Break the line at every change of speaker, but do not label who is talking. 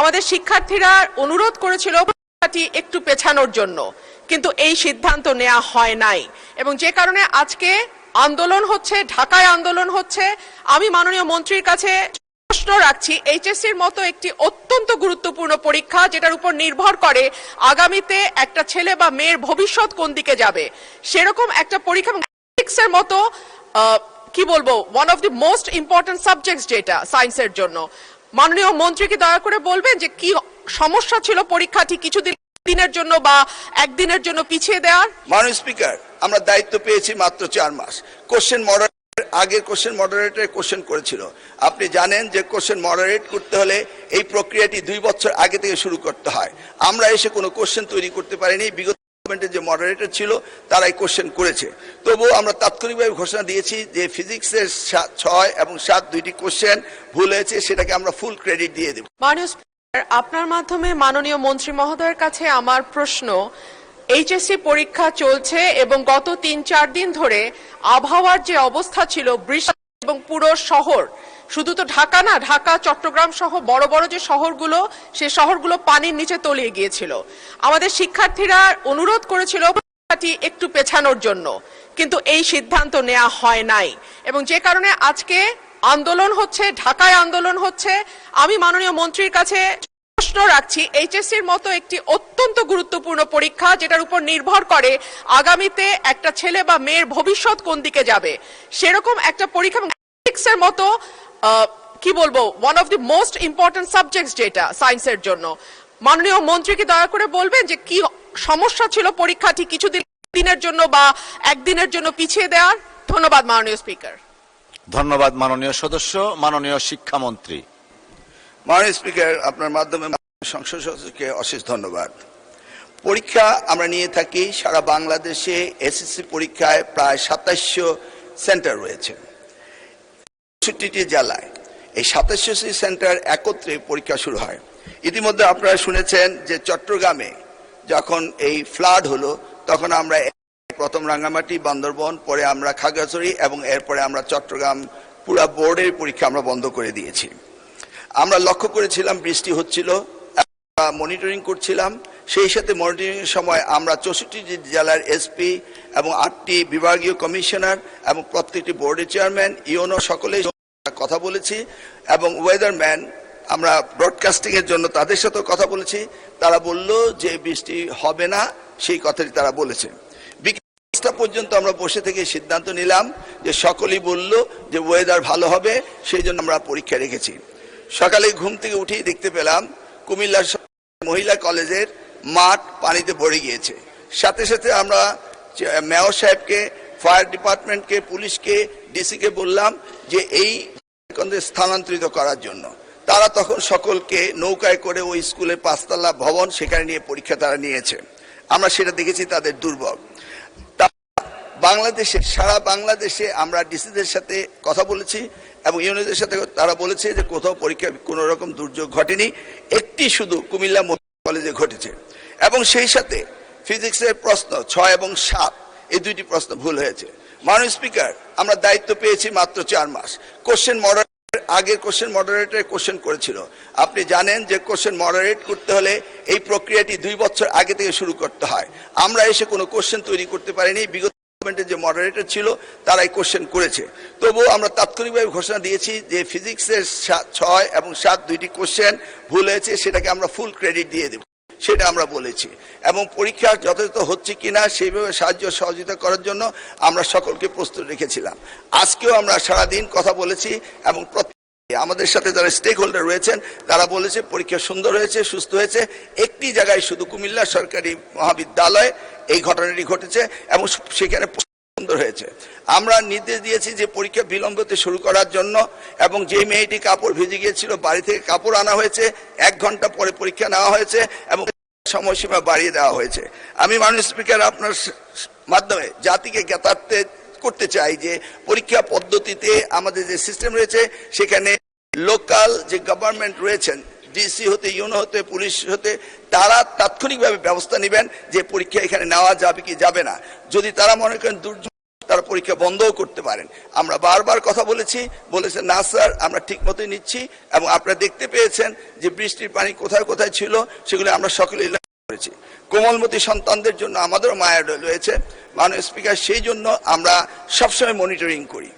আমাদের শিক্ষার্থীরা অনুরোধ করেছিল পরীক্ষাটি একটু পেছানোর জন্য, কিন্তু এই সিদ্ধান্ত নেওয়া হয় নাই এবং যে কারণে আজকে আন্দোলন হচ্ছে, ঢাকায় আন্দোলন হচ্ছে। আমি মাননীয় মন্ত্রীর কাছে প্রশ্ন রাখছি, এইচএসসির মতো একটি অত্যন্ত গুরুত্বপূর্ণ পরীক্ষা যেটার উপর নির্ভর করে আগামীতে একটা ছেলে বা মেয়ের ভবিষ্যৎ কোন দিকে যাবে, সেরকম একটা পরীক্ষা ফিজিক্সের মতো কি বলবো one of the most important subjects যেটা সায়েন্সের জন্য, মাননীয় মন্ত্রীকে দয়া করে বলবেন যে কি সমস্যা ছিল পরীক্ষাটি কিছুদিনের জন্য বা একদিনের জন্য পিছিয়ে দেওয়ার।
মাননীয় স্পিকার, আমরা দায়িত্ব পেয়েছি মাত্র 4 মাস। কোশ্চেন আগের কোশ্চেন মডারেটর কোশ্চেন করেছিল। আপনি জানেন যে কোশ্চেন মডারেট করতে হলে এই প্রক্রিয়াটি 2 বছর আগে থেকে শুরু করতে হয়। আমরা এসে কোনো কোশ্চেন তৈরি করতে পারিনি। বিগত গভর্নমেন্টের যে মডারেটর ছিল তারাই কোশ্চেন করেছে। তবুও আমরা তাৎক্ষণিকভাবে ঘোষণা দিয়েছি যে ফিজিক্সের 6 এবং 7 দুইটি কোশ্চেন ভুল হয়েছে, সেটাকে আমরা ফুল ক্রেডিট দিয়ে দেব।
মাননীয় স্পিকার, আপনার মাধ্যমে মাননীয় মন্ত্রী মহোদয়ের কাছে আমার প্রশ্ন, এইচএসসি পরীক্ষা চলছে এবং গত 3-4 দিন ধরে আবহাওয়ার যে অবস্থা ছিল, বৃষ্টি এবং পুরো শহর, শুধু তো ঢাকা না, ঢাকা চট্টগ্রাম সহ বড় বড় যে শহরগুলো, সেই শহরগুলো পানির নিচে তলিয়ে গিয়েছিল। আমাদের শিক্ষার্থীরা অনুরোধ করেছিল পরীক্ষাটি একটু পেছানোর জন্য, কিন্তু এই সিদ্ধান্ত নেওয়া হয় নাই এবং যে কারণে আজকে আন্দোলন হচ্ছে, ঢাকায় আন্দোলন হচ্ছে। আমি মাননীয় মন্ত্রীর কাছে প্রশ্ন রাখছি, এইচএসসির মতো একটি অত্যন্ত গুরুত্বপূর্ণ পরীক্ষা যেটার উপর নির্ভর করে আগামীতে একটা ছেলে বা মেয়ের ভবিষ্যৎ কোন দিকে যাবে, সেরকম একটা পরীক্ষা ফিজিক্সের মতো কি বলবো one of the most important subjects যেটা সায়েন্সের জন্য, মাননীয় মন্ত্রীকে দয়া করে বলবেন যে কি সমস্যা ছিল পরীক্ষাটি কিছুদিনের জন্য বা একদিনের জন্য পিছিয়ে দেওয়ার। ধন্যবাদ মাননীয় স্পিকার।
ধন্যবাদ মাননীয় সদস্য। মাননীয় শিক্ষামন্ত্রী।
মাননীয় স্পিকার, আপনার মাধ্যমে সংসদ সদস্যকে অশেষ ধন্যবাদ। পরীক্ষা আমরা নিয়ে থাকি সারা বাংলাদেশে। এসএসসি পরীক্ষায় প্রায় 2700 সেন্টার রয়েছে ৬৬টি জেলায়। এই 2700 সেন্টার একত্রে পরীক্ষা শুরু হয়। ইতিমধ্যে আপনারা শুনেছেন যে চট্টগ্রামে যখন এই ফ্লাড হলো, তখন আমরা প্রথম রাঙ্গামাটি, বান্দরবন, পরে আমরা খাগড়াছড়ি এবং এরপরে আমরা চট্টগ্রাম পুরো বোর্ডের পরীক্ষা আমরা বন্ধ করে দিয়েছি। আমরা লক্ষ্য করেছিলাম বৃষ্টি হচ্ছিল, মনিটরিং করছিলাম। সেই সাথে মনিটরিং এর সময় আমরা 64টি জেলার এসপি এবং 8টি বিভাগীয় কমিশনার এবং প্রত্যেকটি বোর্ডের চেয়ারম্যান, ইউনো সকলেই কথা বলেছি এবং ওয়েদারম্যান আমরা ব্রডকাস্টিং এর জন্য তাদের সাথে কথা বলেছি। তারা বলল যে বৃষ্টি হবে না, সেই কথাটি তারা বলেছে। বিকেল পর্যন্ত আমরা বসে থেকে সিদ্ধান্ত নিলাম যে সকলেই বলল যে ওয়েদার ভালো হবে, সেই জন্য আমরা পরীক্ষা রেখেছি। সকালে ঘুম থেকে উঠেই দেখতে পেলাম কুমিল্লার মহিলা কলেজের মাঠ পানিতে ভরে গিয়েছে। সাথে সাথে আমরা মেয়র সাহেবকে, ফায়ার ডিপার্টমেন্টকে, পুলিশকে, ডিসিকে বললাম যে এই স্থানান্তরিত করার জন্য। তারা তখন সকলকে নৌকায় করে ওই স্কুলের 5তলা ভবন সেখানে নিয়ে পরীক্ষা তারা নিয়েছে। আমরা সেটা দেখেছি তাদের দুর্ভোগ। বাংলাদেশে, সারা বাংলাদেশে আমরা ডিসিদের সাথে কথা বলেছি এবং ইউনিয়নের সাথে তারা বলেছে যে কোথাও পরীক্ষা কোনো রকম দুর্যোগ ঘটেনি, একটি শুধু কুমিল্লা কলেজে ঘটেছে। এবং সেই সাথে ফিজিক্সের প্রশ্ন 6 এবং 7 এই দুইটি প্রশ্ন ভুল হয়েছে। মাননীয় স্পিকার, আমরা দায়িত্ব পেয়েছি মাত্র 4 মাস। আগের কোশ্চেন মডারেটর কোশ্চেন করেছিল। আপনি জানেন যে কোশ্চেন মডারেট করতে হলে এই প্রক্রিয়াটি 2 বছর আগে থেকে শুরু করতে হয়। আমরা এসে কোনো কোশ্চেন তৈরি করতে পারিনি। বিগত গভর্নমেন্টের যে মডারেটর ছিল তারাই কোশ্চেন করেছে। তবুও আমরা তাৎক্ষণিকভাবে ঘোষণা দিয়েছি যে ফিজিক্সের 6 এবং 7 দুইটি কোশ্চেন ভুল হয়েছে, সেটাকে আমরা ফুল ক্রেডিট দিয়ে দেব, সেটা আমরা বলেছি। এবং পরীক্ষা যথাযথ হচ্ছে কিনা সেইভাবে সাহায্য সহযোগিতা করার জন্য আমরা সকলকে প্রস্তুত রেখেছিলাম। আজকেও আমরা সারাদিন কথা বলেছি এবং আমাদের সাথে যারা স্টেক হোল্ডার রয়েছেন তারা বলেছে পরীক্ষা সুন্দর হয়েছে, সুস্থ হয়েছে। একটি জায়গায় শুধু কুমিল্লা সরকারি মহাবিদ্যালয় এই ঘটনাটি ঘটেছে এবং সেখানে সুন্দর হয়েছে। আমরা নির্দেশ দিয়েছি যে পরীক্ষা বিলম্বতে শুরু করার জন্য এবং যে মেয়েটি কাপড় ভিজে গিয়েছিল বাড়ি থেকে কাপড় আনা হয়েছে, 1 ঘন্টা পরে পরীক্ষা নেওয়া হয়েছে এবং সময়সীমা বাড়িয়ে দেওয়া হয়েছে। আমি মাননীয় স্পিকার আপনার মাধ্যমে জাতিকে জ্ঞাতার্থে করতে চাই যে পরীক্ষা পদ্ধতিতে আমাদের যে সিস্টেম রয়েছে সেখানে লোকাল যে গভর্নমেন্ট রয়েছেন, ডিসি হতে, ইউনো হতে, পুলিশ হতে, তারা তাৎক্ষণিকভাবে ব্যবস্থা নেবেন যে পরীক্ষা এখানে নেওয়া যাবে কি যাবে না। যদি তারা মনে করেন দুর্যোগ, তারা তারা পরীক্ষা বন্ধও করতে পারেন। আমরা বারবার কথা বলেছেন না স্যার, আমরা ঠিক মতোই নিচ্ছি, এবং আপনারা দেখতে পেয়েছেন যে বৃষ্টির পানি কোথায় কোথায় ছিল সেগুলো আমরা সকলে করেছি। কোমলমতি সন্তানদের জন্য আমাদেরও মায়া রয়েছে মাননীয় স্পিকার, সেই জন্য আমরা সবসময় মনিটরিং করি।